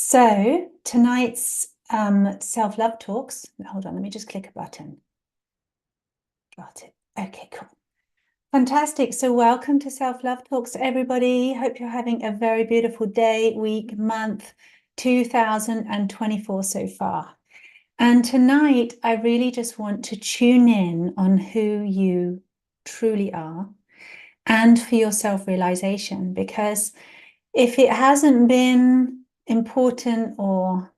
So tonight's self-love talks, hold on, let me just click a button. Got it. Okay, cool. Fantastic. So welcome to Self-Love Talks, everybody. Hope you're having a very beautiful day, week, month, 2024 so far. And tonight, I really just want to tune in on who you truly are and for your self-realization, because if it hasn't been important or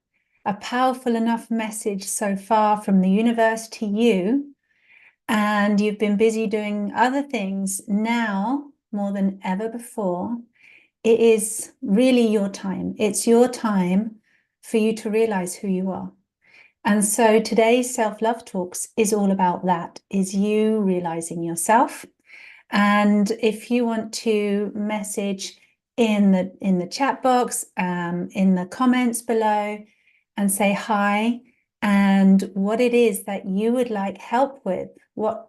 a powerful enough message so far from the universe to you, and you've been busy doing other things, now more than ever before, it is really your time. It's your time for you to realize who you are. And so today's self-love talks is all about that, is you realizing yourself. And if you want to message in the chat box, in the comments below, and say hi, and what it is that you would like help with,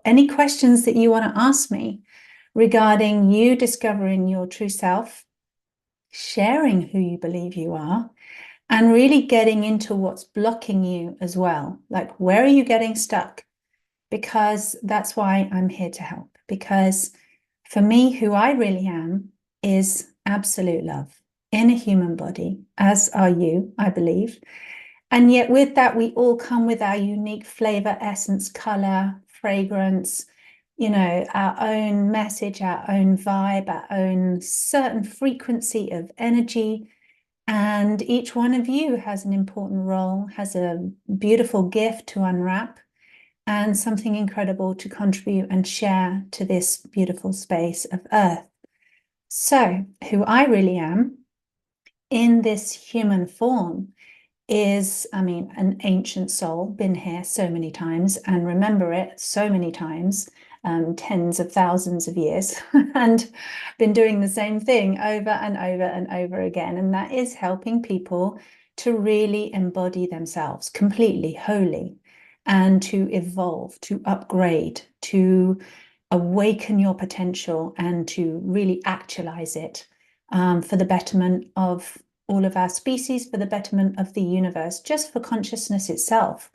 any questions that you want to ask me regarding you discovering your true self, sharing who you believe you are, and really getting into what's blocking you as well. Like, where are you getting stuck? Because that's why I'm here to help. Because for me, who I really am is absolute love in a human body, as are you, I believe. And yet with that, we all come with our unique flavor, essence, color, fragrance, our own message, our own vibe, our own certain frequency of energy. And each one of you has an important role, has a beautiful gift to unwrap, and something incredible to contribute and share to this beautiful space of Earth. So, who I really am in this human form is, an ancient soul, been here so many times and remember it so many times, tens of thousands of years, and been doing the same thing over and over and over again. And that is helping people to really embody themselves completely, wholly, and to evolve, to upgrade, to awaken your potential and to really actualize it for the betterment of all of our species, for the betterment of the universe, just for consciousness itself.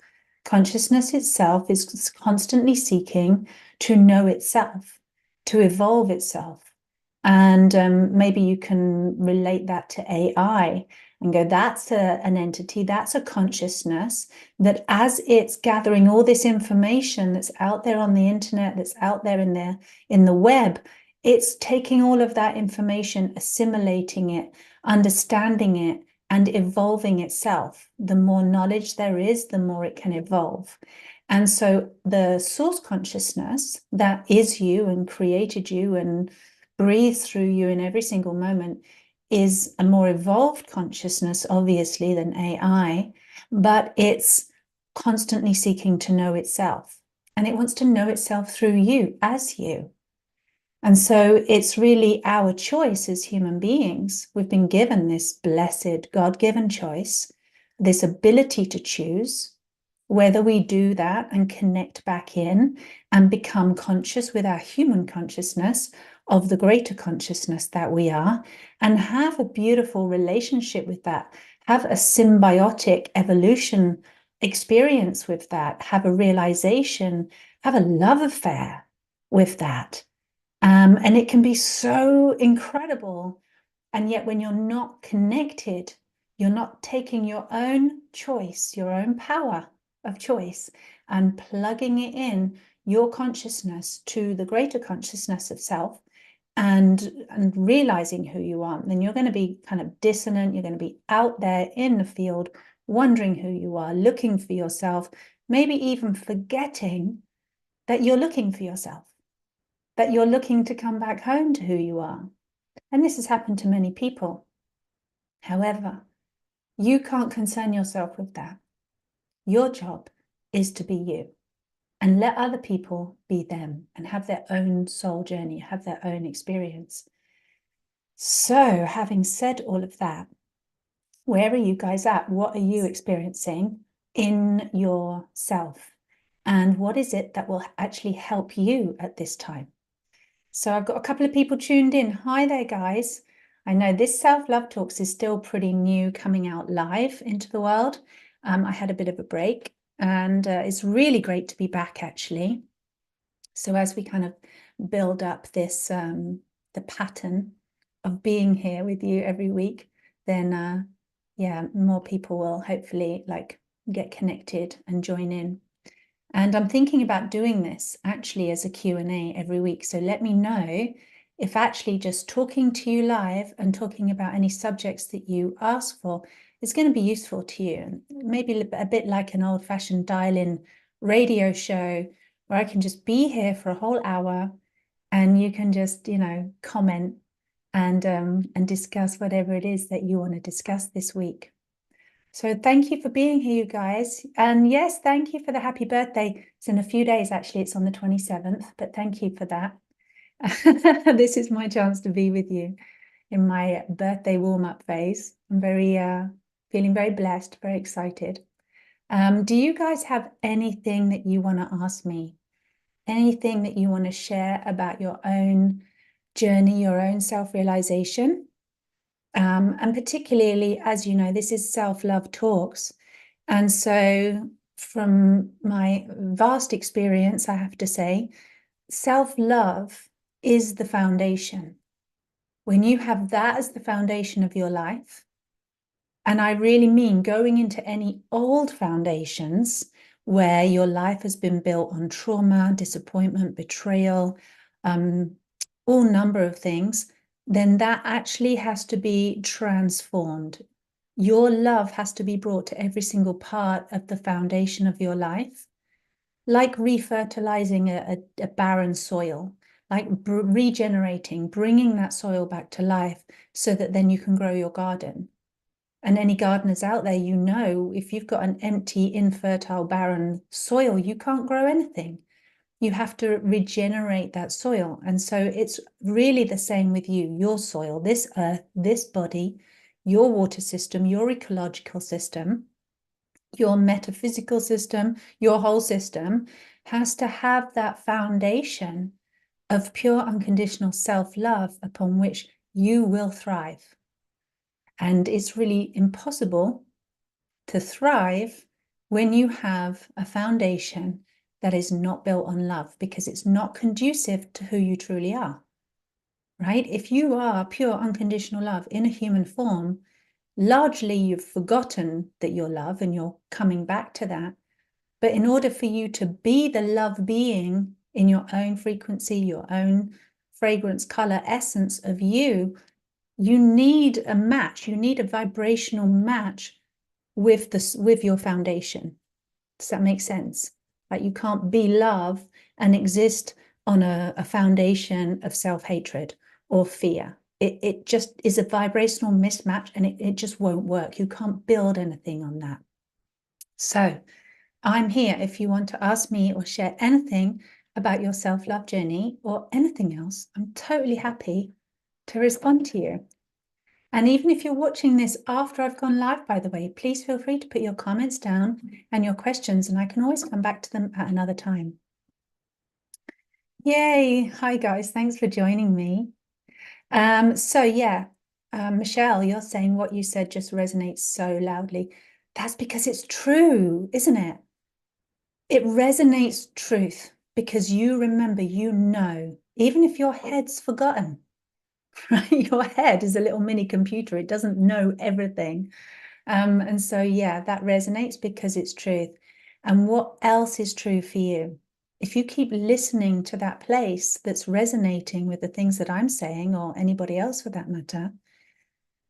Consciousness itself is constantly seeking to know itself, to evolve itself. And maybe you can relate that to AI and go, that's an entity, that's a consciousness that as it's gathering all this information that's out there on the internet, that's out there in the web, it's taking all of that information, assimilating it, understanding it, and evolving itself. The more knowledge there is, the more it can evolve. And so the source consciousness that is you and created you and breathes through you in every single moment is a more evolved consciousness, obviously, than AI, but it's constantly seeking to know itself. And it wants to know itself through you, as you. And so it's really our choice as human beings. We've been given this blessed God-given choice, this ability to choose whether we do that and connect back in and become conscious with our human consciousness of the greater consciousness that we are, and have a beautiful relationship with that, have a symbiotic evolution experience with that, have a realization, have a love affair with that. And it can be so incredible. And yet when you're not connected, you're not taking your own choice, your own power of choice, and plugging it in, your consciousness, to the greater consciousness of self, and realizing who you are, then you're going to be kind of dissonant. You're going to be out there in the field, wondering who you are, looking for yourself, maybe even forgetting that you're looking for yourself, that you're looking to come back home to who you are. And this has happened to many people. However, you can't concern yourself with that. Your job is to be you and let other people be them and have their own soul journey, have their own experience. So having said all of that, where are you guys at? What are you experiencing in yourself? And what is it that will actually help you at this time? So I've got a couple of people tuned in. Hi there, guys. I know this Self-Love Talks is still pretty new coming out live into the world. I had a bit of a break, and it's really great to be back, actually. So as we kind of build up this, the pattern of being here with you every week, then yeah, more people will hopefully like get connected and join in. And I'm thinking about doing this actually as a Q&A every week. So let me know if actually just talking to you live and talking about any subjects that you ask for is going to be useful to you. Maybe a bit like an old-fashioned dial-in radio show where I can just be here for a whole hour and you can just, you know, comment and discuss whatever it is that you want to discuss this week. So thank you for being here, you guys. And yes, thank you for the happy birthday. It's in a few days, actually. It's on the 27th, but thank you for that. This is my chance to be with you in my birthday warm-up phase. I'm feeling very blessed, very excited. Do you guys have anything that you want to ask me? Anything that you want to share about your own journey, your own self-realization? And particularly, as you know, this is Self-Love Talks. And so from my vast experience, I have to say, self-love is the foundation. When you have that as the foundation of your life, and I really mean going into any old foundations where your life has been built on trauma, disappointment, betrayal, all number of things, then that actually has to be transformed. Your love has to be brought to every single part of the foundation of your life, like refertilizing a barren soil, like regenerating, bringing that soil back to life so that then you can grow your garden. And any gardeners out there, you know, if you've got an empty, infertile, barren soil, you can't grow anything. You have to regenerate that soil. And so it's really the same with you, your soil, this earth, this body, your water system, your ecological system, your metaphysical system, your whole system has to have that foundation of pure unconditional self-love upon which you will thrive. And it's really impossible to thrive when you have a foundation that is not built on love, because it's not conducive to who you truly are, right? If you are pure unconditional love in a human form, largely you've forgotten that you're love and you're coming back to that. But in order for you to be the love being in your own frequency, your own fragrance, color, essence of you, you need a match. You need a vibrational match with your foundation. Does that make sense? Like you can't be love and exist on a foundation of self-hatred or fear. It just is a vibrational mismatch and it just won't work. You can't build anything on that. So I'm here if you want to ask me or share anything about your self-love journey or anything else. I'm totally happy to respond to you. And even if you're watching this after I've gone live, by the way, please feel free to put your comments down and your questions, and I can always come back to them at another time. Yay. Hi, guys. Thanks for joining me. So yeah, Michelle, you're saying what you said just resonates so loudly. That's because it's true, isn't it? It resonates truth because you remember, you know, even if your head's forgotten, right? Your head is a little mini computer. It doesn't know everything. And so, yeah, that resonates because it's truth. And what else is true for you? If you keep listening to that place that's resonating with the things that I'm saying, or anybody else for that matter,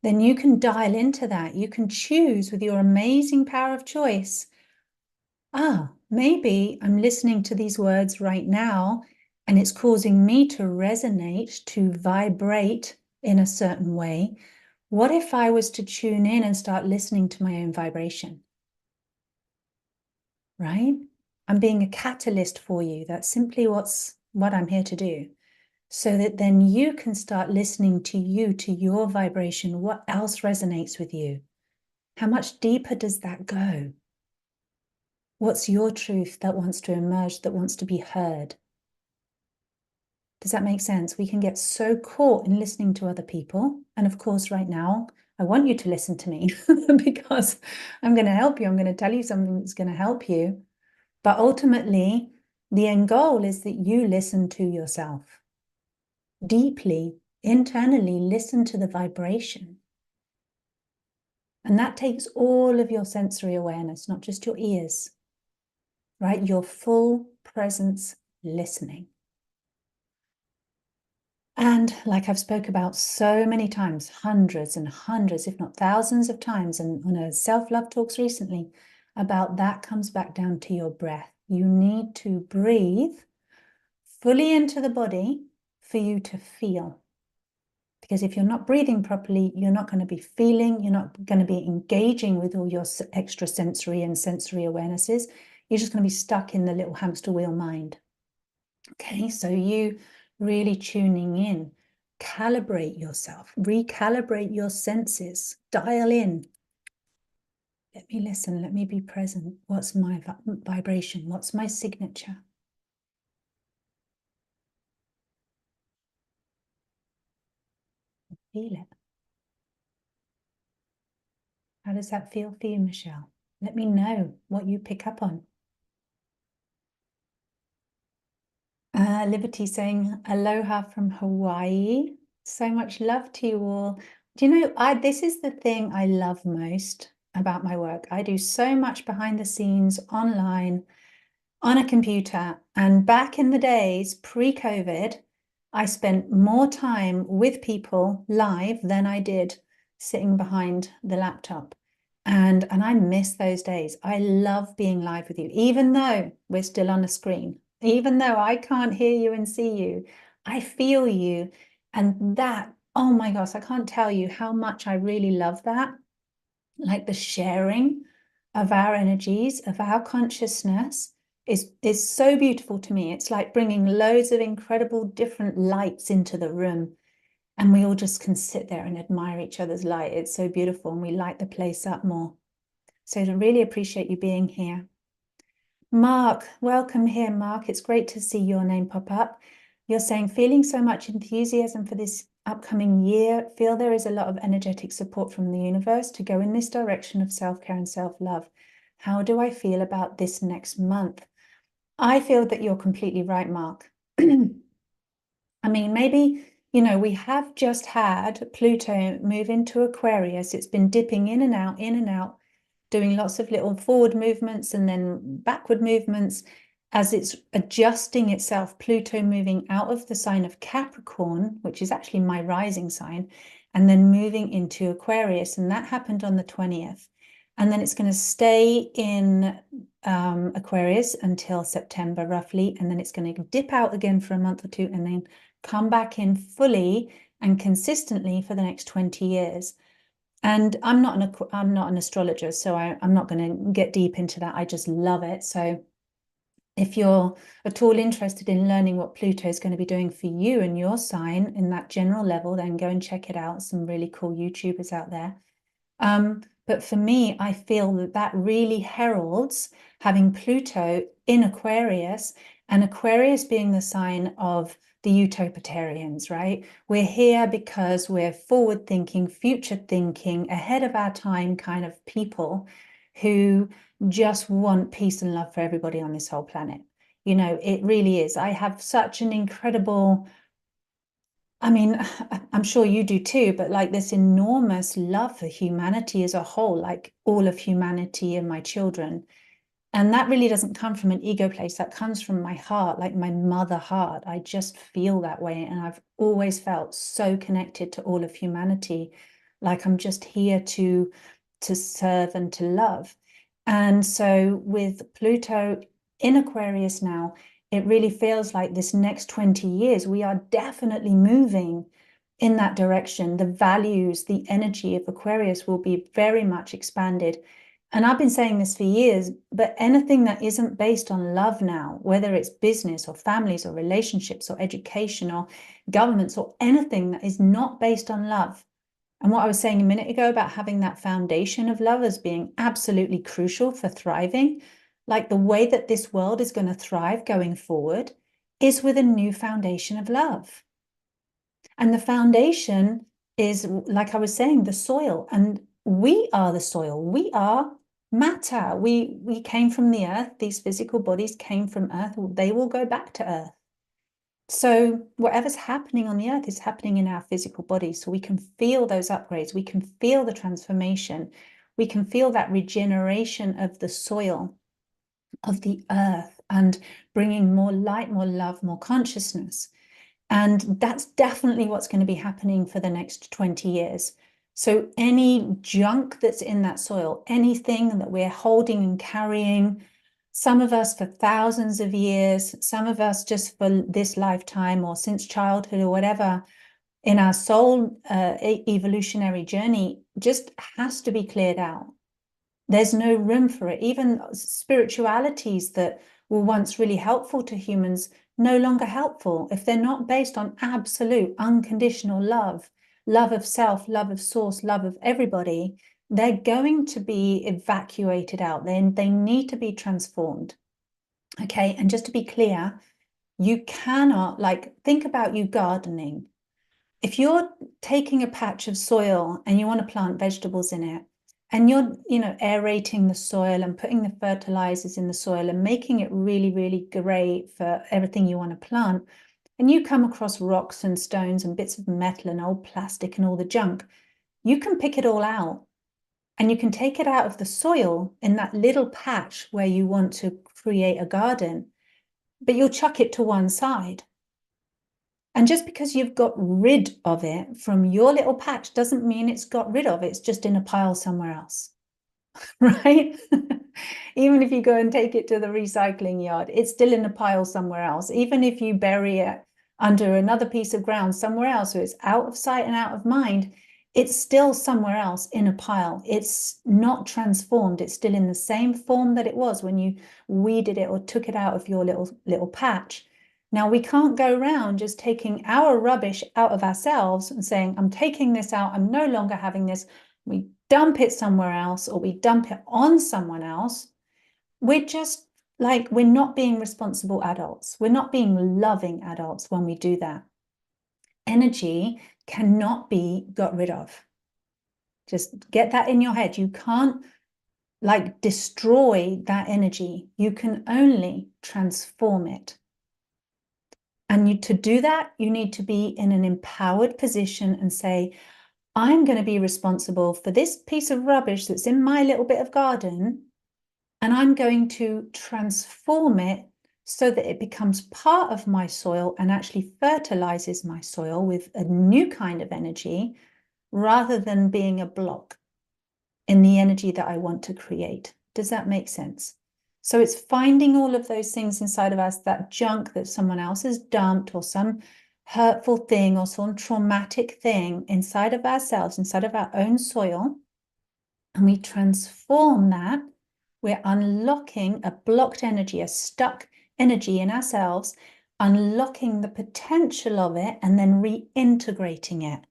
then you can dial into that. You can choose with your amazing power of choice. Maybe I'm listening to these words right now, and it's causing me to resonate, to vibrate in a certain way. What if I was to tune in and start listening to my own vibration? Right? I'm being a catalyst for you. That's simply what I'm here to do. So that then you can start listening to you, to your vibration. What else resonates with you? How much deeper does that go? What's your truth that wants to emerge, that wants to be heard? Does that make sense? We can get so caught in listening to other people. And of course, right now, I want you to listen to me because I'm going to help you. I'm going to tell you something that's going to help you. But ultimately, the end goal is that you listen to yourself deeply, internally, listen to the vibration. And that takes all of your sensory awareness, not just your ears, right? Your full presence listening. And like I've spoke about so many times, hundreds and hundreds, if not thousands of times, and on a self-love talks recently, about that comes back down to your breath. You need to breathe fully into the body for you to feel. Because if you're not breathing properly, you're not going to be feeling, you're not going to be engaging with all your extra sensory and sensory awarenesses. You're just going to be stuck in the little hamster wheel mind. Okay, so you really tuning in, calibrate yourself, recalibrate your senses, dial in. Let me listen, let me be present. What's my vibration? What's my signature? Feel it. How does that feel for you, Michelle? Let me know what you pick up on. Liberty saying aloha from Hawaii. So much love to you all. Do you know, this is the thing I love most about my work. I do so much behind the scenes, online, on a computer. And back in the days, pre-COVID, I spent more time with people live than I did sitting behind the laptop. And I miss those days. I love being live with you, even though we're still on a screen, even though I can't hear you and see you, I feel you. And that, oh my gosh, I can't tell you how much I really love that. Like the sharing of our energies, of our consciousness is so beautiful to me. It's like bringing loads of incredible different lights into the room. And we all just can sit there and admire each other's light. It's so beautiful, and we light the place up more. So I really appreciate you being here. Mark, welcome here, Mark. It's great to see your name pop up. You're saying, feeling so much enthusiasm for this upcoming year, feel there is a lot of energetic support from the universe to go in this direction of self-care and self-love. How do I feel about this next month? I feel that you're completely right, Mark. I mean, maybe, you know, we have just had Pluto move into Aquarius. It's been dipping in and out, doing lots of little forward movements and then backward movements as it's adjusting itself. Pluto moving out of the sign of Capricorn, which is actually my rising sign, and then moving into Aquarius. And that happened on the 20th. And then it's going to stay in Aquarius until September, roughly. And then it's going to dip out again for a month or two and then come back in fully and consistently for the next 20 years. And I'm not an astrologer, so I'm not going to get deep into that. I just love it. So if you're at all interested in learning what Pluto is going to be doing for you and your sign in that general level, then go and check it out. Some really cool YouTubers out there. But for me, I feel that that really heralds having Pluto in Aquarius, and Aquarius being the sign of the utopitarians, right? We're here because we're forward thinking, future thinking, ahead of our time kind of people who just want peace and love for everybody on this whole planet. You know, it really is. I have such an incredible, I mean, I'm sure you do too, but like this enormous love for humanity as a whole, like all of humanity and my children. And that really doesn't come from an ego place. That comes from my heart, like my mother heart. I just feel that way. And I've always felt so connected to all of humanity. Like I'm just here to serve and to love. And so with Pluto in Aquarius now, it really feels like this next 20 years, we are definitely moving in that direction. The values, the energy of Aquarius will be very much expanded. And I've been saying this for years, but anything that isn't based on love now, whether it's business or families or relationships or education or governments or anything that is not based on love. And what I was saying a minute ago about having that foundation of love as being absolutely crucial for thriving, like the way that this world is going to thrive going forward is with a new foundation of love. And the foundation is, like I was saying, the soil. And we are the soil. We are matter. We came from the earth. These physical bodies came from earth. They will go back to earth. So whatever's happening on the earth is happening in our physical bodies. So we can feel those upgrades. We can feel the transformation. We can feel that regeneration of the soil, of the earth, and bringing more light, more love, more consciousness. And that's definitely what's going to be happening for the next 20 years. So any junk that's in that soil, anything that we're holding and carrying, some of us for thousands of years, some of us just for this lifetime or since childhood or whatever, in our soul evolutionary journey, just has to be cleared out. There's no room for it. Even spiritualities that were once really helpful to humans, no longer helpful if they're not based on absolute unconditional love, love of self, love of source, love of everybody. They're going to be evacuated out. They need to be transformed. Okay, and just to be clear, you cannot, like, think about you gardening. If you're taking a patch of soil and you want to plant vegetables in it, and you're, aerating the soil and putting the fertilizers in the soil and making it really, really great for everything you want to plant, and you come across rocks and stones and bits of metal and old plastic and all the junk, you can pick it all out and you can take it out of the soil in that little patch where you want to create a garden, but you'll chuck it to one side. And just because you've got rid of it from your little patch doesn't mean it's got rid of it. It's just in a pile somewhere else, right? Even if you go and take it to the recycling yard, it's still in a pile somewhere else. Even if you bury it under another piece of ground somewhere else, so it's out of sight and out of mind, it's still somewhere else in a pile. It's not transformed. It's still in the same form that it was when you weeded it or took it out of your little patch. Now, we can't go around just taking our rubbish out of ourselves and saying, I'm taking this out, I'm no longer having this. We dump it somewhere else or we dump it on someone else. We're just like, we're not being responsible adults. We're not being loving adults when we do that. Energy cannot be got rid of. Just get that in your head. You can't like destroy that energy. You can only transform it. And to do that, you need to be in an empowered position and say, I'm going to be responsible for this piece of rubbish that's in my little bit of garden, and I'm going to transform it so that it becomes part of my soil and actually fertilizes my soil with a new kind of energy rather than being a block in the energy that I want to create. Does that make sense? So it's finding all of those things inside of us, that junk that someone else has dumped or some hurtful thing or some traumatic thing inside of ourselves, inside of our own soil, and we transform that. We're unlocking a blocked energy, a stuck energy in ourselves, unlocking the potential of it and then reintegrating it.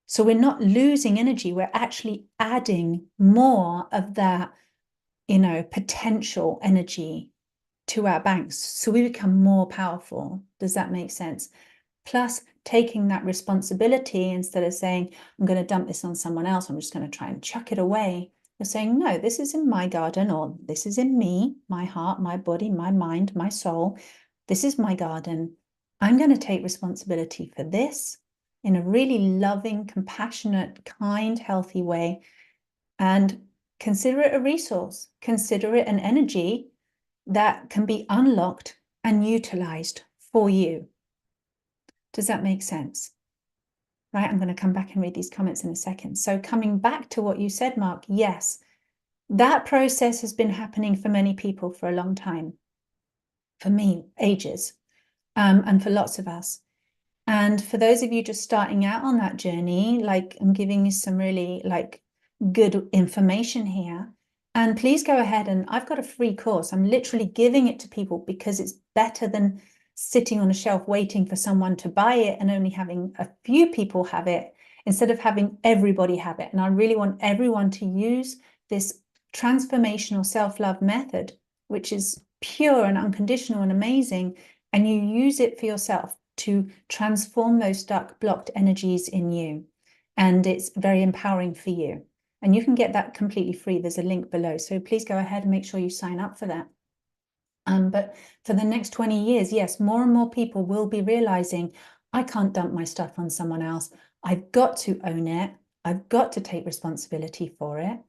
So we're not losing energy, we're actually adding more of that, potential energy to our banks. So we become more powerful. Does that make sense? Plus, taking that responsibility instead of saying, I'm going to dump this on someone else, I'm just going to try and chuck it away. You're saying, no, this is in my garden, or this is in me, my heart, my body, my mind, my soul. This is my garden. I'm going to take responsibility for this in a really loving, compassionate, kind, healthy way. And consider it a resource. Consider it an energy that can be unlocked and utilized for you. Does that make sense? Right, I'm going to come back and read these comments in a second. So coming back to what you said, Mark, yes, that process has been happening for many people for a long time. For me, ages, and for lots of us. And for those of you just starting out on that journey, like I'm giving you some really good information here. And please go ahead, and I've got a free course. I'm literally giving it to people because it's better than sitting on a shelf waiting for someone to buy it and only having a few people have it instead of having everybody have it. And I really want everyone to use this transformational self-love method, which is pure and unconditional and amazing, and you use it for yourself to transform those stuck, blocked energies in you. And it's very empowering for you. And you can get that completely free. There's a link below. So please go ahead and make sure you sign up for that. But for the next 20 years, yes, more and more people will be realizing, I can't dump my stuff on someone else. I've got to own it. I've got to take responsibility for it.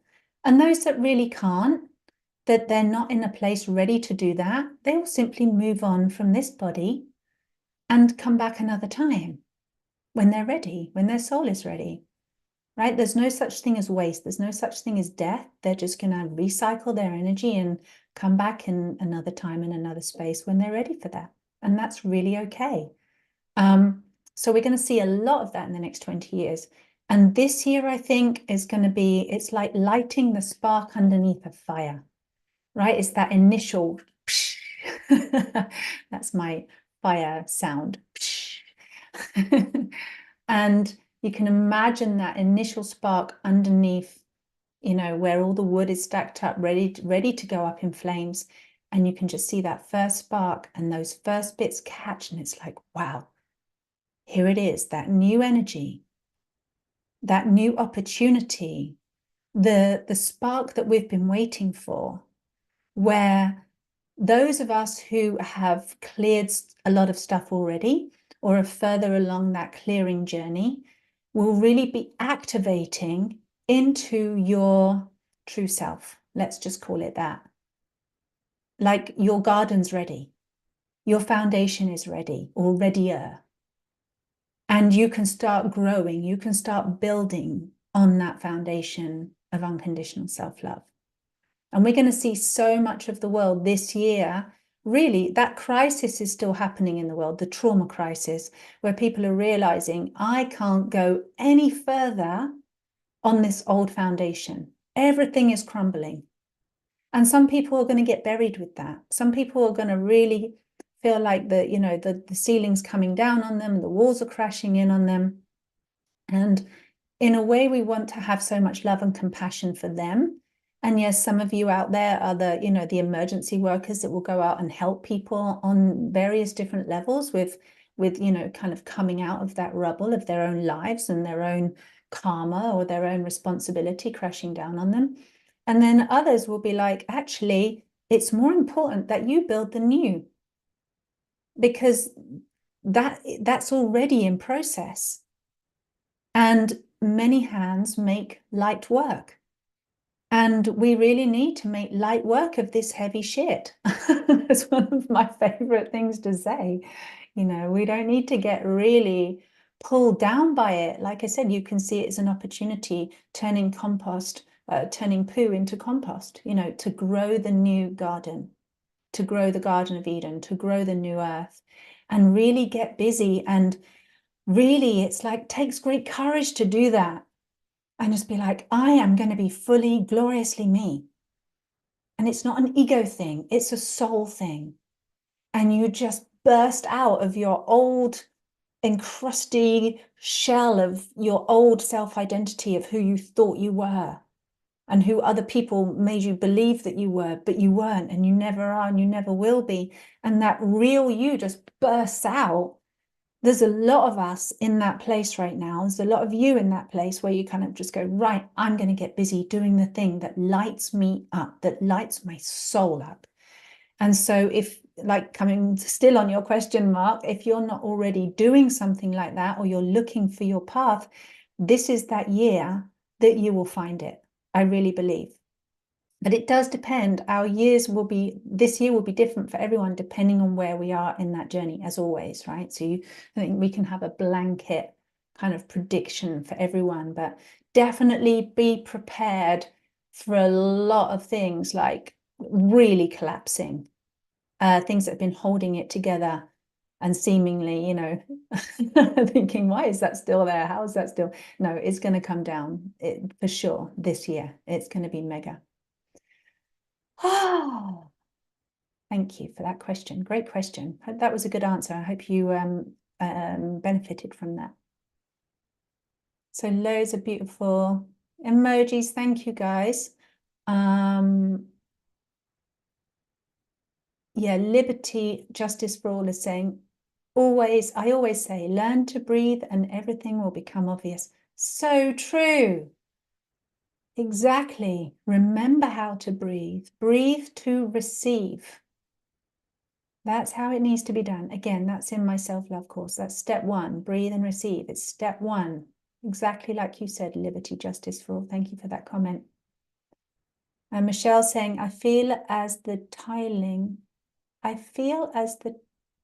And those that really can't, that they're not in a place ready to do that, they will simply move on from this body and come back another time when they're ready, when their soul is ready, right? There's no such thing as waste. There's no such thing as death. They're just going to recycle their energy and come back in another time in another space when they're ready for that. And that's really okay. So we're going to see a lot of that in the next 20 years. And this year, I think, is going to be, it's like lighting the spark underneath a fire, right? It's that initial, that's my fire sound. And you can imagine that initial spark underneath, you know, where all the wood is stacked up, ready to go up in flames. And you can just see that first spark and those first bits catch. And it's like, wow, here it is, that new energy, that new opportunity, the spark that we've been waiting for, where those of us who have cleared a lot of stuff already or are further along that clearing journey will really be activating into your true self. Let's just call it that. Like your garden's ready. Your foundation is ready or readier. And you can start growing. You can start building on that foundation of unconditional self-love. And we're going to see so much of the world this year. Really, that crisis is still happening in the world, the trauma crisis, where people are realizing, I can't go any further on this old foundation. Everything is crumbling. And some people are going to get buried with that. Some people are going to really feel like the ceiling's coming down on them, the walls are crashing in on them. And in a way, we want to have so much love and compassion for them. And yes, some of you out there are the emergency workers that will go out and help people on various different levels with kind of coming out of that rubble of their own lives and their own karma or their own responsibility crashing down on them. And then others will be like, actually, it's more important that you build the new, because that's already in process. And many hands make light work. And we really need to make light work of this heavy shit. That's one of my favorite things to say. We don't need to get really pulled down by it. Like I said, you can see it as an opportunity, turning poo into compost, to grow the new garden, to grow the Garden of Eden, to grow the new earth, and really get busy. And really, it's like, takes great courage to do that. And just be like, I am going to be fully, gloriously me. And it's not an ego thing, it's a soul thing. And you just burst out of your old, encrusty shell of your old self-identity of who you thought you were and who other people made you believe that you were, but you weren't, and you never are, and you never will be. And that real you just bursts out. There's a lot of us in that place right now. There's a lot of you in that place where you kind of just go, right, I'm going to get busy doing the thing that lights me up, that lights my soul up. And so if, like, coming still on your question, Mark, if you're not already doing something like that, or you're looking for your path, this is that year that you will find it. I really believe. But it does depend. This year will be different for everyone, depending on where we are in that journey, as always, right? So I think we can have a blanket kind of prediction for everyone, but definitely be prepared for a lot of things like really collapsing, things that have been holding it together and seemingly, thinking, why is that still there? How is that still? No, it's going to come down for sure this year. It's going to be mega. Oh, thank you for that question. Great question. That was a good answer. I hope you benefited from that. So loads of beautiful emojis. Thank you, guys. yeah, liberty, justice for all is saying, I always say, learn to breathe and everything will become obvious. So true. Exactly. Remember how to breathe. Breathe to receive. That's how it needs to be done. Again, that's in my self-love course. That's step one, breathe and receive. It's step one. Exactly like you said, liberty, justice for all. Thank you for that comment. And Michelle saying, I feel as the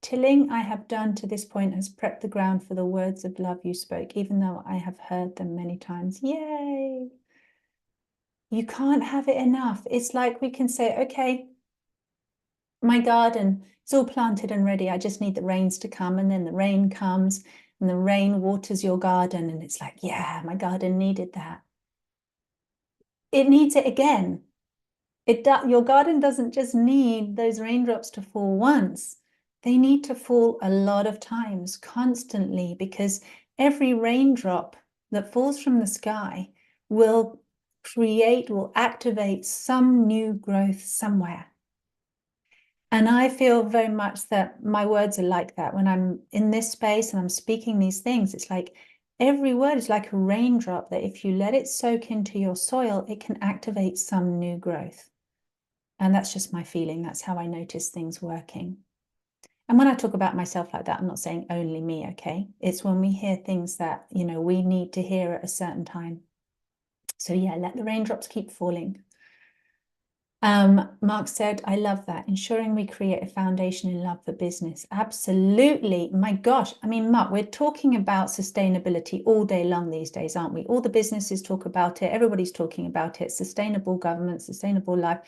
tilling I have done to this point has prepped the ground for the words of love you spoke, even though I have heard them many times. Yay! You can't have it enough. It's like we can say, okay, my garden, it's all planted and ready. I just need the rains to come. And then the rain comes and the rain waters your garden. And it's like, yeah, my garden needed that. It needs it again. Your garden doesn't just need those raindrops to fall once. They need to fall a lot of times, constantly, because every raindrop that falls from the sky will activate some new growth somewhere. And I feel very much that my words are like that. When I'm in this space and I'm speaking these things, it's like every word is like a raindrop that if you let it soak into your soil, it can activate some new growth. And that's just my feeling. That's how I notice things working. And when I talk about myself like that, I'm not saying only me, okay? It's when we hear things that, we need to hear at a certain time. So yeah, let the raindrops keep falling. Mark said, I love that. Ensuring we create a foundation in love for business. Absolutely. My gosh. I mean, Mark, we're talking about sustainability all day long these days, aren't we? All the businesses talk about it. Everybody's talking about it. Sustainable government, sustainable life.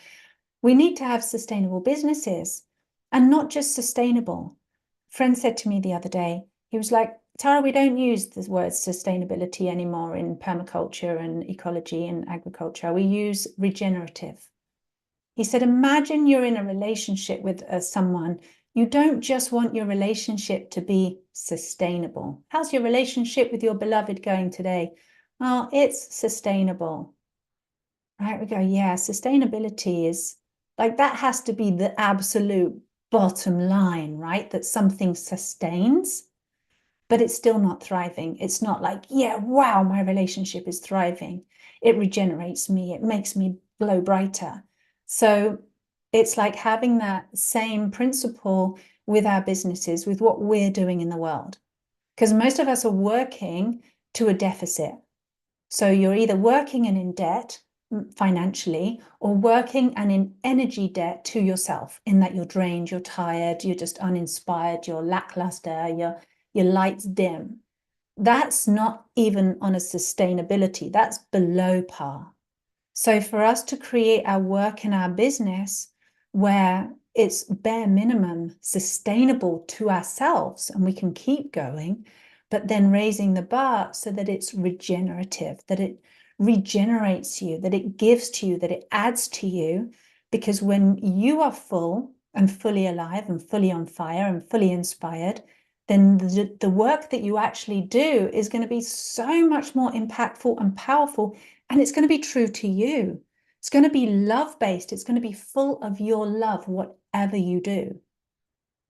We need to have sustainable businesses and not just sustainable. A friend said to me the other day, he was like, Tara, we don't use the word sustainability anymore in permaculture and ecology and agriculture. We use regenerative. He said, imagine you're in a relationship with someone. You don't just want your relationship to be sustainable. How's your relationship with your beloved going today? Oh, it's sustainable. Right? We go, yeah, sustainability is like that has to be the absolute bottom line, right? That something sustains, but it's still not thriving. It's not like, yeah, wow, my relationship is thriving. It regenerates me. It makes me glow brighter. So it's like having that same principle with our businesses, with what we're doing in the world. Because most of us are working to a deficit. So you're either working and in debt financially or working and in energy debt to yourself, in that you're drained, you're tired, you're just uninspired, you're lackluster, your lights dim. That's not even on a sustainability, that's below par. So for us to create our work and our business where it's bare minimum sustainable to ourselves and we can keep going, but then raising the bar so that it's regenerative, that it regenerates you, that it gives to you, that it adds to you. Because when you are full and fully alive and fully on fire and fully inspired, then the work that you actually do is going to be so much more impactful and powerful, and it's going to be true to you. It's going to be love-based. It's going to be full of your love, whatever you do.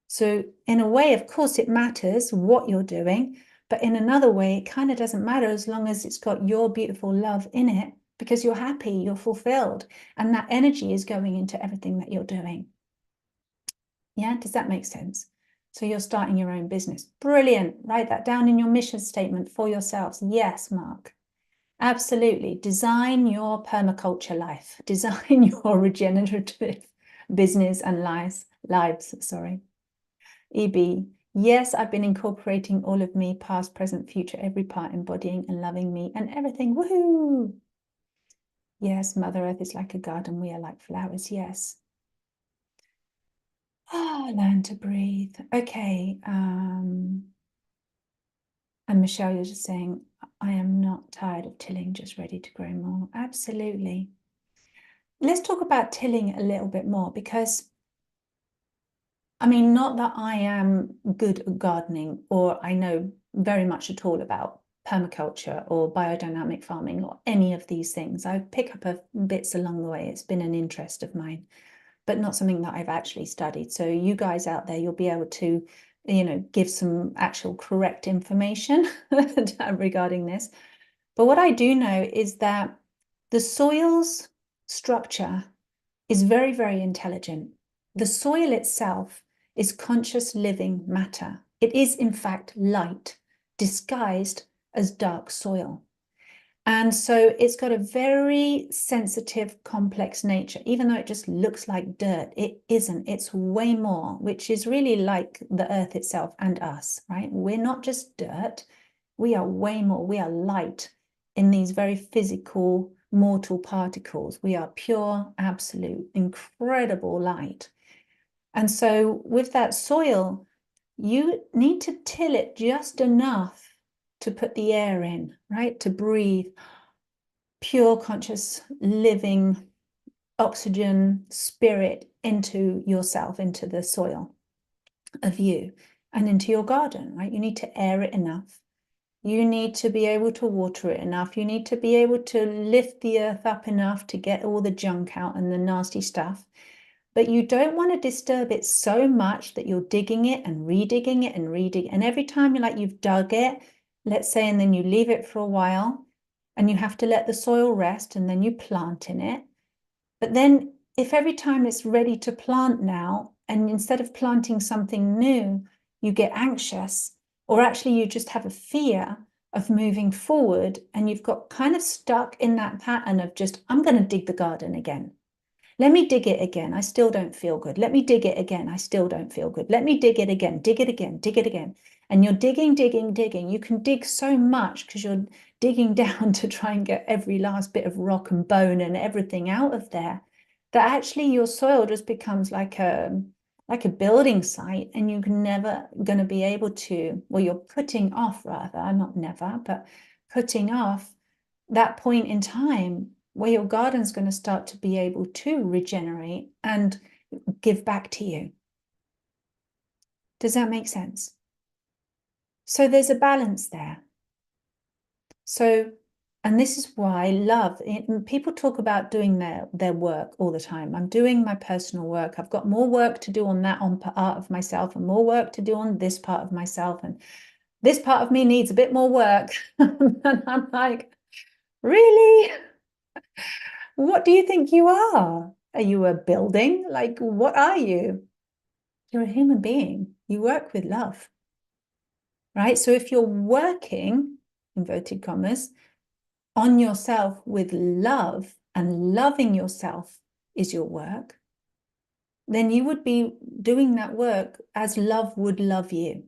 So in a way, of course, it matters what you're doing, but in another way, it kind of doesn't matter as long as it's got your beautiful love in it, because you're happy, you're fulfilled, and that energy is going into everything that you're doing. Yeah, does that make sense? So you're starting your own business. Brilliant. Write that down in your mission statement for yourselves. Yes, Mark. Absolutely. Design your permaculture life. Design your regenerative business and lives, sorry. EB. Yes, I've been incorporating all of me, past, present, future, every part, embodying and loving me and everything. Woohoo! Yes, Mother Earth is like a garden. We are like flowers. Yes. Oh, learn to breathe. Okay. And Michelle, you're just saying, I am not tired of tilling, just ready to grow more. Absolutely. Let's talk about tilling a little bit more, because I mean, not that I am good at gardening or I know very much at all about permaculture or biodynamic farming or any of these things. I pick up bits along the way. It's been an interest of mine. but not something that I've actually studied. So you guys out there, you'll be able to, give some actual correct information regarding this. But what I do know is that the soil's structure is very, very intelligent. The soil itself is conscious living matter. It is, in fact, light disguised as dark soil. And so it's got a very sensitive, complex nature. Even though it just looks like dirt, it isn't. It's way more, which is really like the earth itself and us, right? We're not just dirt. We are way more. We are light in these very physical, mortal particles. We are pure, absolute, incredible light. And so with that soil, you need to till it just enough to put the air in, right? To breathe pure, conscious, living oxygen, spirit into yourself, into the soil of you and into your garden, right? You need to air it enough. You need to be able to water it enough. You need to be able to lift the earth up enough to get all the junk out and the nasty stuff. But you don't want to disturb it so much that you're digging it and redigging it and redigging. And every time you've dug it, let's say, and then you leave it for a while and you have to let the soil rest and then you plant in it. But then if every time it's ready to plant now, and instead of planting something new, you get anxious, or actually you just have a fear of moving forward and you've got kind of stuck in that pattern of just, I'm going to dig the garden again. Let me dig it again. I still don't feel good. Let me dig it again. I still don't feel good. Let me dig it again. Dig it again. Dig it again. And you're digging, digging, digging. You can dig so much because you're digging down to try and get every last bit of rock and bone and everything out of there, that actually your soil just becomes like a building site, and you're never going to be able to, well, you're putting off rather, not never, but putting off that point in time where your garden's going to start to be able to regenerate and give back to you. Does that make sense? So there's a balance there. So, and this is why love, people talk about doing their work all the time. I'm doing my personal work. I've got more work to do on that part of myself and more work to do on this part of myself. And this part of me needs a bit more work. And I'm like, really? What do you think you are? Are you a building? Like, what are you? You're a human being. You work with love, right? So if you're working, inverted commas, on yourself with love, and loving yourself is your work, then you would be doing that work as love would love you.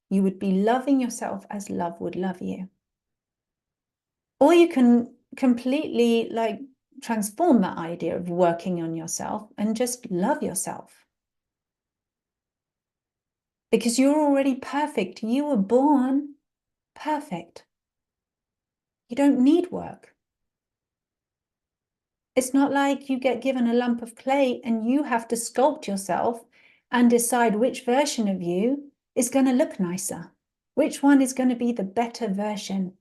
You would be loving yourself as love would love you. Or you can completely transform that idea of working on yourself and just love yourself. Because you're already perfect. You were born perfect. You don't need work. It's not like you get given a lump of clay and you have to sculpt yourself and decide which version of you is going to look nicer. Which one is going to be the better version?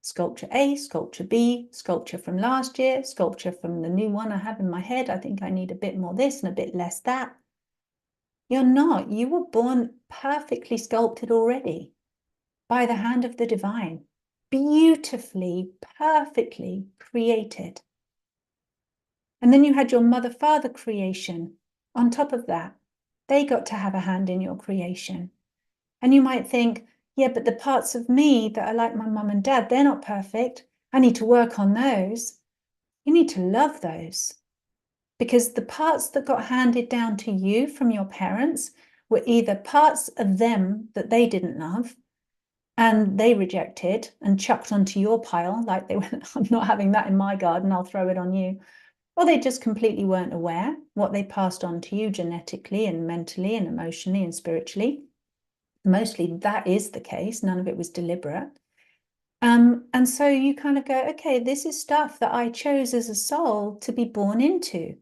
Sculpture A, sculpture B, sculpture from last year, sculpture from the new one I have in my head. I think I need a bit more this and a bit less that. You're not. You were born perfectly sculpted already by the hand of the divine, beautifully, perfectly created. And then you had your mother-father creation on top of that. They got to have a hand in your creation. And you might think, yeah, but the parts of me that are like my mum and dad, they're not perfect. I need to work on those. You need to love those. Because the parts that got handed down to you from your parents were either parts of them that they didn't love and they rejected and chucked onto your pile, like they went, I'm not having that in my garden, I'll throw it on you. Or they just completely weren't aware what they passed on to you genetically and mentally and emotionally and spiritually. Mostly that is the case. None of it was deliberate. And so you kind of go, okay, this is stuff that I chose as a soul to be born into.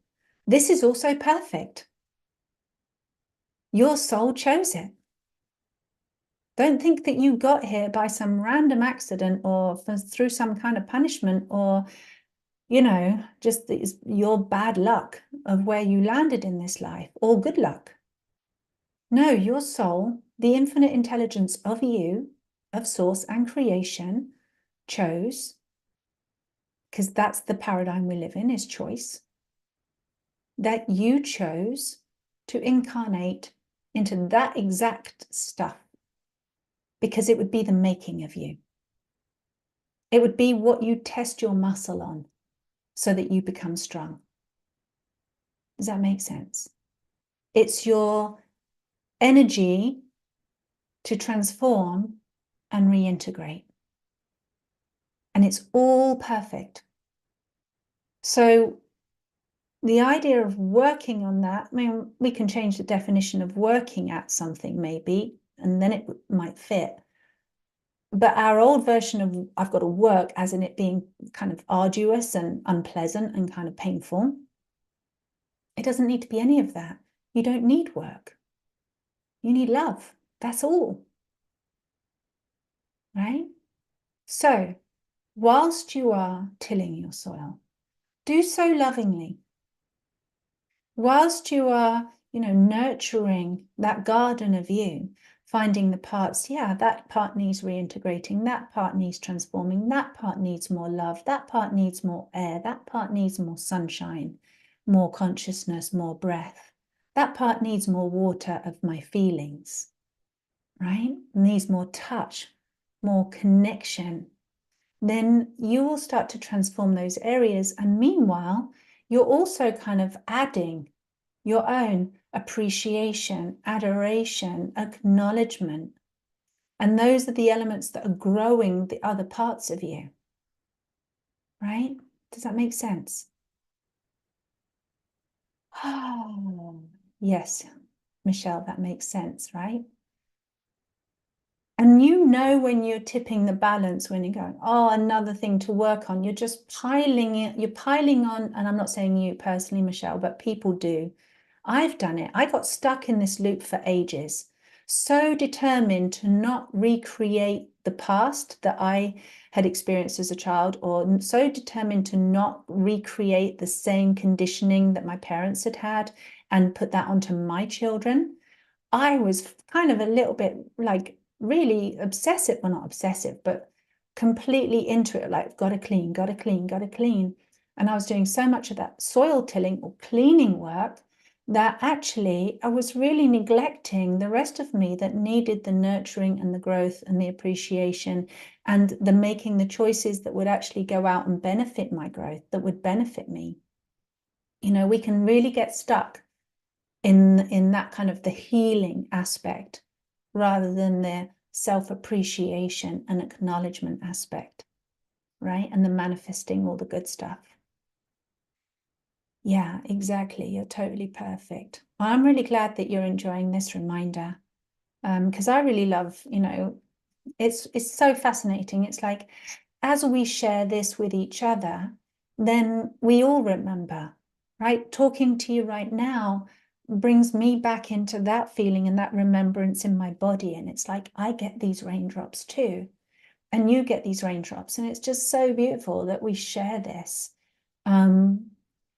This is also perfect. Your soul chose it. Don't think that you got here by some random accident or through some kind of punishment or, just your bad luck of where you landed in this life, or good luck. No, your soul, the infinite intelligence of you, of source and creation, chose, because that's the paradigm we live in, is choice, that you chose to incarnate into that exact stuff, because it would be the making of you. It would be what you test your muscle on so that you become strong. Does that make sense? It's your energy to transform and reintegrate. And it's all perfect. So the idea of working on that, I mean, we can change the definition of working at something maybe, and then it might fit. But our old version of I've got to work, as in it being kind of arduous and unpleasant and kind of painful, it doesn't need to be any of that. You don't need work. You need love. That's all. Right? So, whilst you are tilling your soil, do so lovingly. Whilst you are, nurturing that garden of you, finding the parts, that part needs reintegrating, that part needs transforming, that part needs more love, that part needs more air, that part needs more sunshine, more consciousness, more breath. That part needs more water of my feelings, right? Needs more touch, more connection. Then you will start to transform those areas. And meanwhile, you're also kind of adding your own appreciation, adoration, acknowledgement. And those are the elements that are growing the other parts of you, right? Does that make sense? Oh, yes, Michelle, that makes sense, right? And when you're tipping the balance, when you're going, oh, another thing to work on, you're just piling it, you're piling on, and I'm not saying you personally, Michelle, but people do. I've done it. I got stuck in this loop for ages, so determined to not recreate the past that I had experienced as a child, or so determined to not recreate the same conditioning that my parents had had and put that onto my children. I was kind of a little bit like really obsessive, well, not obsessive, but completely into it, like, gotta clean, gotta clean, gotta clean. And I was doing so much of that soil tilling or cleaning work that actually I was really neglecting the rest of me that needed the nurturing and the growth and the appreciation and the making the choices that would actually go out and benefit my growth, that would benefit me. We can really get stuck in that kind of the healing aspect rather than the self-appreciation and acknowledgement aspect, right? And the manifesting all the good stuff. Yeah, exactly. You're totally perfect. I'm really glad that you're enjoying this reminder, because I really love, it's so fascinating. It's like, as we share this with each other, then we all remember, right? Talking to you right now brings me back into that feeling and that remembrance in my body. And it's like, I get these raindrops too. And you get these raindrops. And it's just so beautiful that we share this. And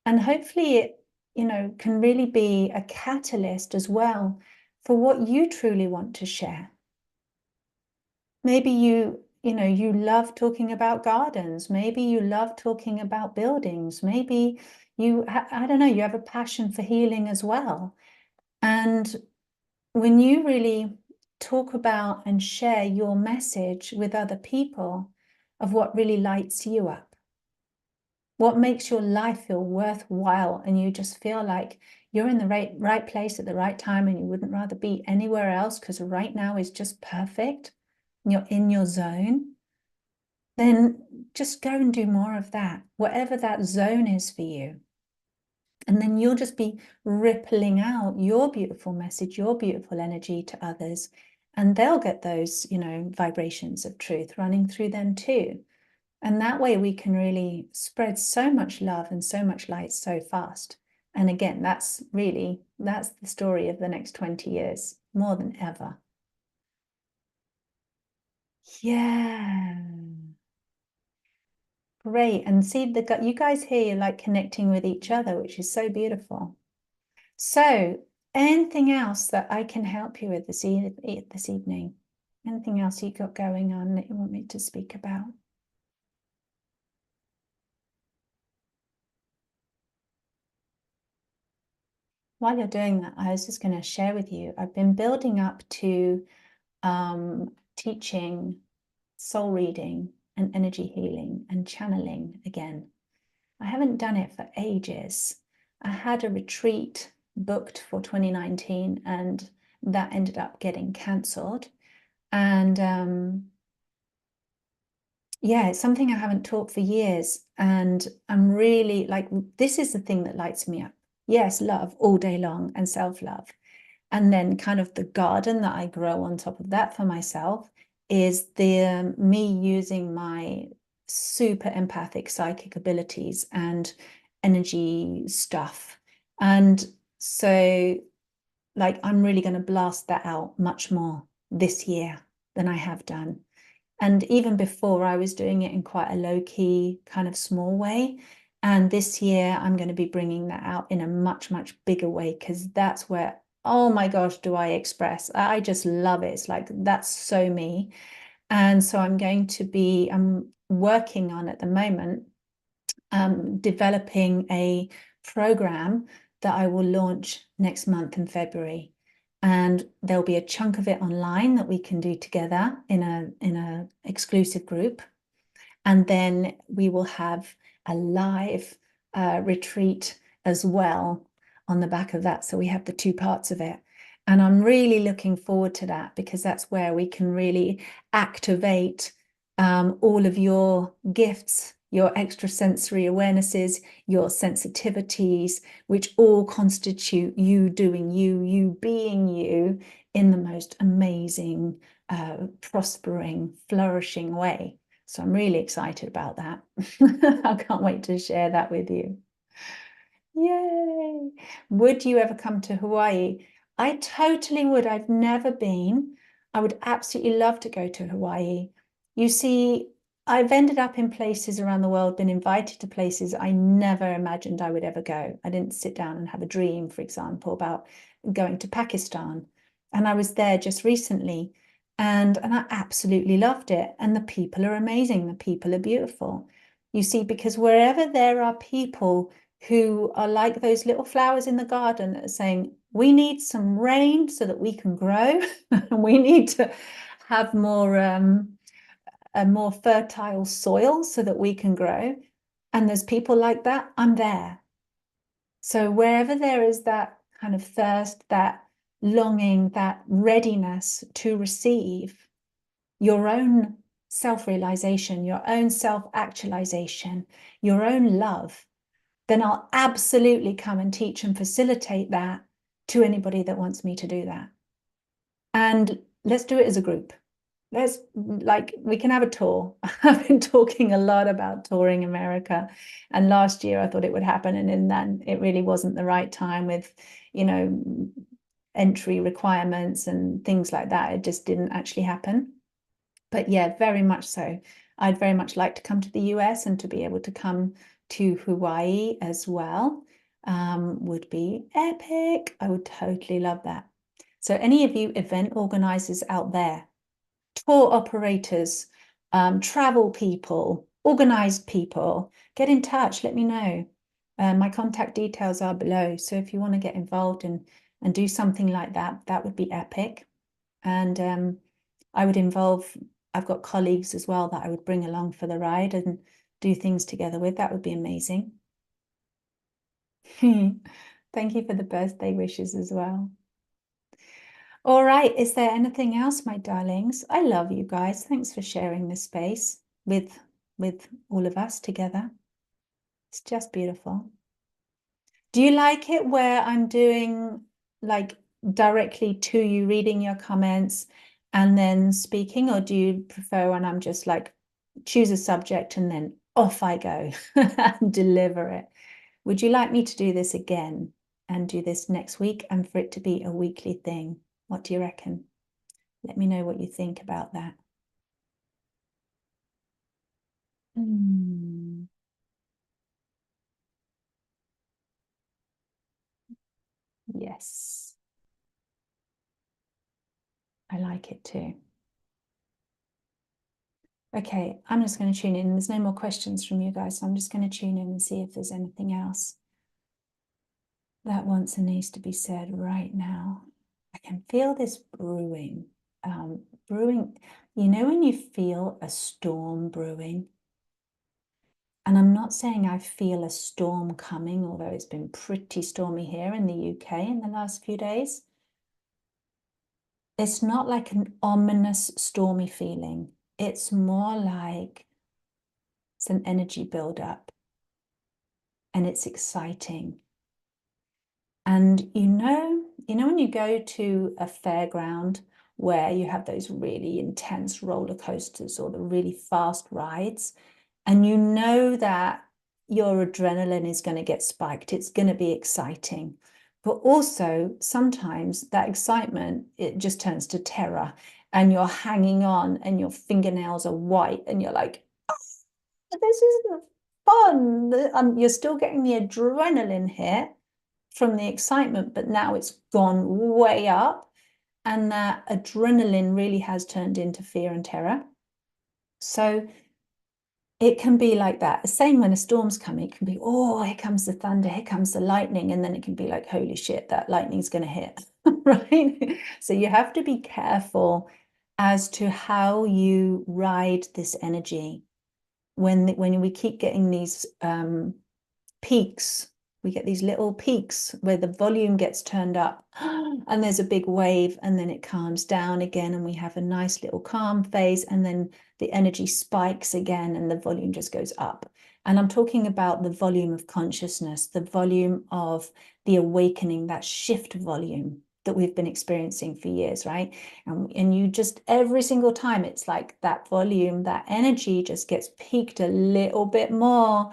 hopefully it, can really be a catalyst as well for what you truly want to share. Maybe you love talking about gardens. Maybe you love talking about buildings. Maybe I don't know, you have a passion for healing as well. And when you really talk about and share your message with other people of what really lights you up, what makes your life feel worthwhile, and you just feel like you're in the right place at the right time and you wouldn't rather be anywhere else because right now is just perfect, and you're in your zone, then just go and do more of that, whatever that zone is for you. And then you'll just be rippling out your beautiful message, your beautiful energy to others, and they'll get those, vibrations of truth running through them too. And that way we can really spread so much love and so much light so fast. And again, that's the story of the next 20 years, more than ever. Yeah. Great. And see you guys here, you're like connecting with each other, which is so beautiful. So, anything else that I can help you with this evening? Anything else you got going on that you want me to speak about? While you're doing that, I was just going to share with you, I've been building up to teaching soul reading and energy healing and channeling again. I haven't done it for ages. I had a retreat booked for 2019 and that ended up getting cancelled. And yeah, it's something I haven't taught for years. And I'm really like, this is the thing that lights me up. Yes, love all day long and self-love. And then kind of the garden that I grow on top of that for myself is the me using my super empathic psychic abilities and energy stuff. And so like I'm really going to blast that out much more this year than I have done. And even before, I was doing it in quite a low key, kind of small way. And this year, I'm going to be bringing that out in a much, much bigger way because that's where, oh my gosh, do I express? I just love it. It's like, that's so me. And so I'm working on at the moment, developing a program that I will launch next month in February. And there'll be a chunk of it online that we can do together in a exclusive group. And then we will have a live retreat as well on the back of that. So we have the two parts of it. And I'm really looking forward to that because that's where we can really activate all of your gifts, your extrasensory awarenesses, your sensitivities, which all constitute you doing you, you being you in the most amazing, prospering, flourishing way. So I'm really excited about that. I can't wait to share that with you. Yay! Would you ever come to Hawaii? I totally would. I've never been. I would absolutely love to go to Hawaii. You see, I've ended up in places around the world, been invited to places I never imagined I would ever go. I didn't sit down and have a dream, for example, about going to Pakistan. And I was there just recently and I absolutely loved it. And the people are amazing. The people are beautiful. You see, because wherever there are people who are like those little flowers in the garden that are saying, we need some rain so that we can grow. We need to have a more fertile soil so that we can grow. And there's people like that, I'm there. So wherever there is that kind of thirst, that longing, that readiness to receive your own self-realization, your own self-actualization, your own love, then I'll absolutely come and teach and facilitate that to anybody that wants me to do that. And let's do it as a group. We can have a tour. I've been talking a lot about touring America. And last year I thought it would happen. And then it really wasn't the right time with, entry requirements and things like that. It just didn't actually happen. But yeah, very much so. I'd very much like to come to the US and to be able to come to Hawaii as well would be epic. I would totally love that. So any of you event organizers out there, tour operators, travel people, organized people, get in touch, let me know. My contact details are below. So if you want to get involved and do something like that, that would be epic. And I would involve, I've got colleagues as well that I would bring along for the ride and do things together with. That would be amazing. Thank you for the birthday wishes as well. All right, is there anything else, my darlings? I love you guys. Thanks for sharing this space with all of us together. It's just beautiful. Do you like it where I'm doing like directly to you, reading your comments and then speaking, or do you prefer when I'm just like choose a subject and then off I go and deliver it? Would you like me to do this again and do this next week and for it to be a weekly thing? What do you reckon? Let me know what you think about that. yes. I like it too. Okay, I'm just going to tune in. There's no more questions from you guys, so I'm just going to tune in and see if there's anything else that wants and needs to be said right now. I can feel this brewing. Brewing, you know when you feel a storm brewing? And I'm not saying I feel a storm coming, although it's been pretty stormy here in the UK in the last few days. It's not like an ominous, stormy feeling. It's more like it's an energy buildup and it's exciting. And you know when you go to a fairground where you have those really intense roller coasters or the really fast rides, and you know that your adrenaline is going to get spiked, it's going to be exciting. But also sometimes that excitement, it just turns to terror and you're hanging on and your fingernails are white and you're like, oh, this isn't fun. You're still getting the adrenaline here from the excitement, but now it's gone way up and that adrenaline really has turned into fear and terror. So it can be like that. The same when a storm's coming, it can be, oh, here comes the thunder, here comes the lightning. And then it can be like, holy shit, that lightning's going to hit, right? So you have to be careful as to how you ride this energy when we keep getting these peaks. We get these little peaks where the volume gets turned up and there's a big wave and then it calms down again and we have a nice little calm phase and then the energy spikes again and the volume just goes up. And I'm talking about the volume of consciousness, the volume of the awakening, that shift volume that we've been experiencing for years, right? And you just, every single time, it's like that volume, that energy just gets peaked a little bit more.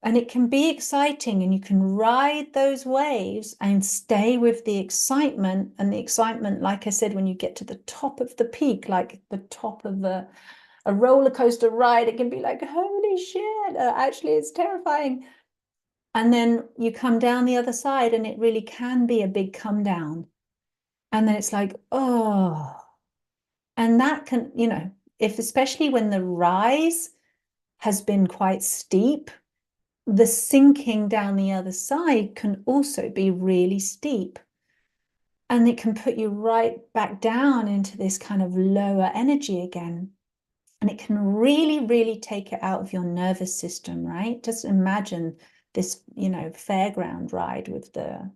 And it can be exciting and you can ride those waves and stay with the excitement. And the excitement, like I said, when you get to the top of the peak, like the top of a roller coaster ride, it can be like, holy shit, actually it's terrifying. And then you come down the other side and it really can be a big come down. And then it's like, oh, and that can, if especially when the rise has been quite steep, the sinking down the other side can also be really steep. And it can put you right back down into this kind of lower energy again. And it can really, really take it out of your nervous system, right? Just imagine this, fairground ride with the,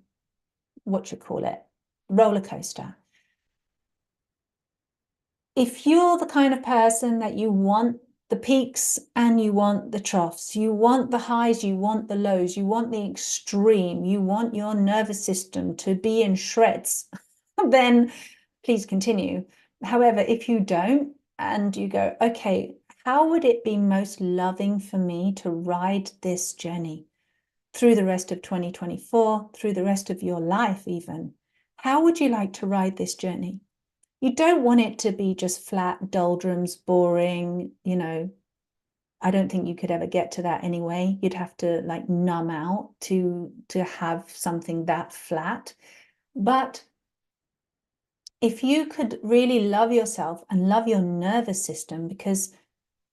roller coaster. If you're the kind of person that you want the peaks and you want the troughs, you want the highs, you want the lows, you want the extreme, you want your nervous system to be in shreds, then please continue. However, if you don't and you go, okay, how would it be most loving for me to ride this journey through the rest of 2024, through the rest of your life even? How would you like to ride this journey? You don't want it to be just flat, doldrums, boring, I don't think you could ever get to that anyway. You'd have to like numb out to have something that flat. But if you could really love yourself and love your nervous system, because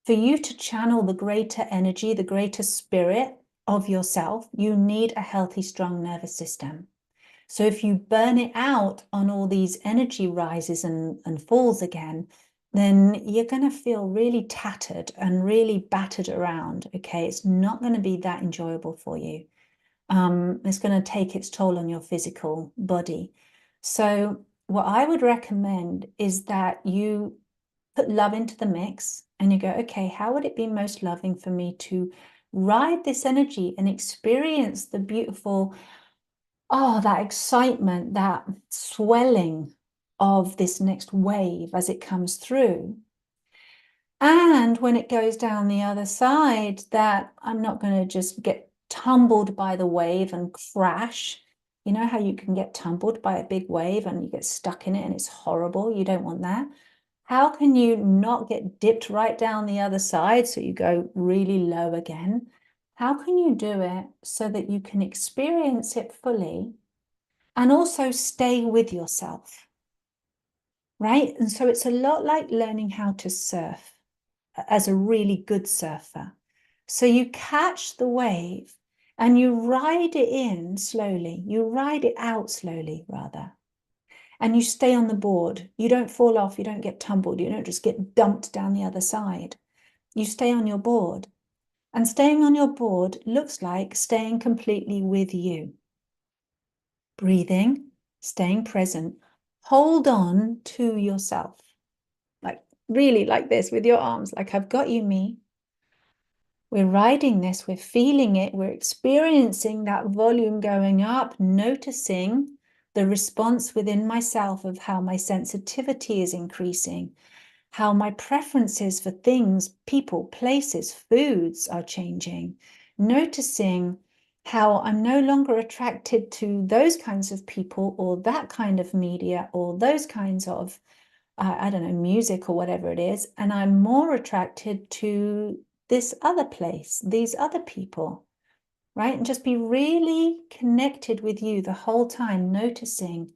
for you to channel the greater energy, the greater spirit of yourself, you need a healthy, strong nervous system. So if you burn it out on all these energy rises and falls again, then you're going to feel really tattered and really battered around. Okay, it's not going to be that enjoyable for you. It's going to take its toll on your physical body. So what I would recommend is that you put love into the mix and you go, okay, how would it be most loving for me to ride this energy and experience the beautiful, that excitement, that swelling of this next wave as it comes through. And when it goes down the other side, that I'm not going to just get tumbled by the wave and crash. You know how you can get tumbled by a big wave and you get stuck in it and it's horrible. You don't want that. How can you not get dipped right down the other side so you go really low again? How can you do it so that you can experience it fully and also stay with yourself, right? And so it's a lot like learning how to surf as a really good surfer. So you catch the wave and you ride it in slowly. You ride it out slowly, rather. And you stay on the board. You don't fall off. You don't get tumbled. You don't just get dumped down the other side. You stay on your board. And staying on your board looks like staying completely with you. Breathing, staying present. Hold on to yourself. Like really like this with your arms. Like I've got you, me. We're riding this, we're feeling it, we're experiencing that volume going up, noticing the response within myself of how my sensitivity is increasing, how my preferences for things, people, places, foods are changing, noticing how I'm no longer attracted to those kinds of people or that kind of media or those kinds of I don't know, music or whatever it is, and I'm more attracted to this other place, these other people, right? And just be really connected with you the whole time, noticing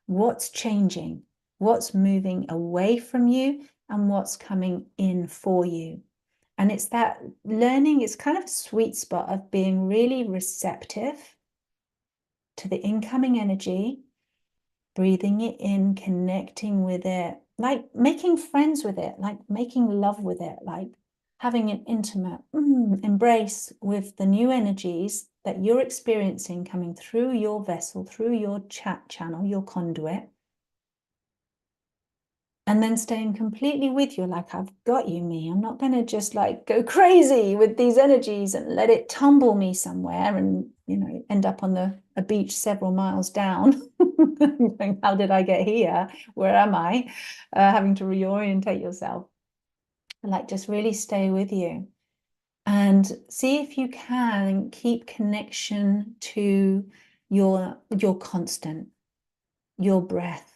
what's changing, what's moving away from you, and what's coming in for you. And it's that learning, it's kind of a sweet spot of being really receptive to the incoming energy, breathing it in, connecting with it, like making friends with it, like making love with it, like having an intimate embrace with the new energies that you're experiencing coming through your vessel, through your chat channel, your conduit. And then staying completely with you, like, I've got you, me. I'm not going to just like go crazy with these energies and let it tumble me somewhere and, you know, end up on a beach several miles down. Going, how did I get here? Where am I? Having to reorientate yourself. Like, just really stay with you and see if you can keep connection to your constant, your breath,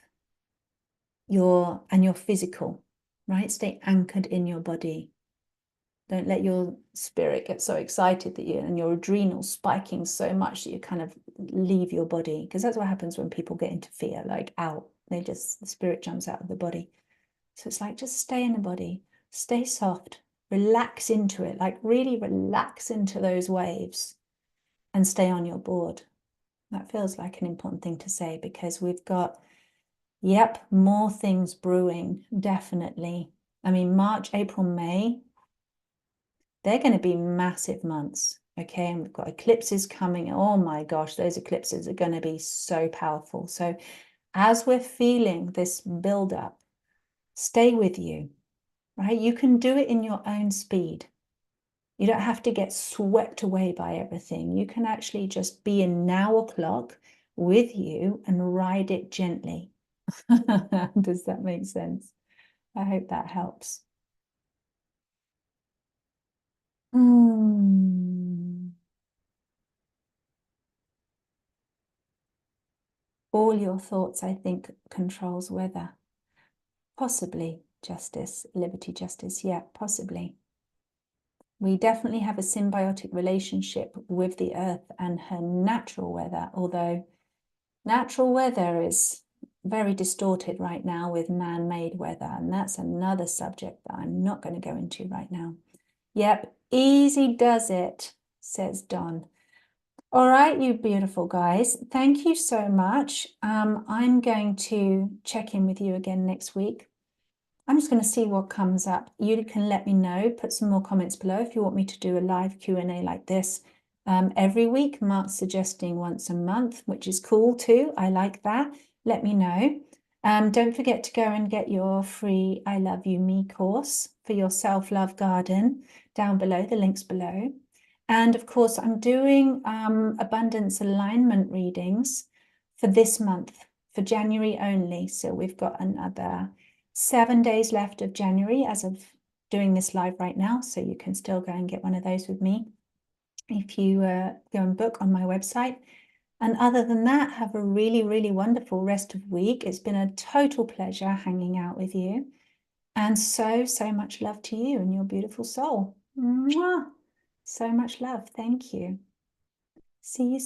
your physical, right? Stay anchored in your body. Don't let your spirit get so excited that you and your adrenals spiking so much that you kind of leave your body, because that's what happens when people get into fear, like out. The spirit jumps out of the body. So it's like, just stay in the body, stay soft, relax into it, like really relax into those waves and stay on your board. That feels like an important thing to say because we've got yep, more things brewing, definitely. I mean, March, April, May, they're going to be massive months, okay? And we've got eclipses coming. Oh my gosh, those eclipses are going to be so powerful. So as we're feeling this build up, stay with you, right? You can do it in your own speed. You don't have to get swept away by everything. You can actually just be in now o'clock with you and ride it gently. Does that make sense? I hope that helps. All your thoughts, I think, controls weather. Possibly justice, liberty, justice. Yeah, possibly. We definitely have a symbiotic relationship with the earth and her natural weather, although natural weather is very distorted right now with man-made weather, and that's another subject that I'm not going to go into right now. Yep, easy does it, says Don. All right, you beautiful guys. Thank you so much. I'm going to check in with you again next week. I'm just going to see what comes up. You can let me know, put some more comments below if you want me to do a live Q&A like this every week. Mark's suggesting once a month, which is cool too. I like that. Let me know. Don't forget to go and get your free I Love You Me course for your self-love garden down below, the link's below. And of course, I'm doing abundance alignment readings for this month, for January only. So we've got another 7 days left of January as of doing this live right now. So you can still go and get one of those with me if you go and book on my website. And other than that, have a really, really wonderful rest of week. It's been a total pleasure hanging out with you. And so, so much love to you and your beautiful soul. Mwah! So much love. Thank you. See you soon.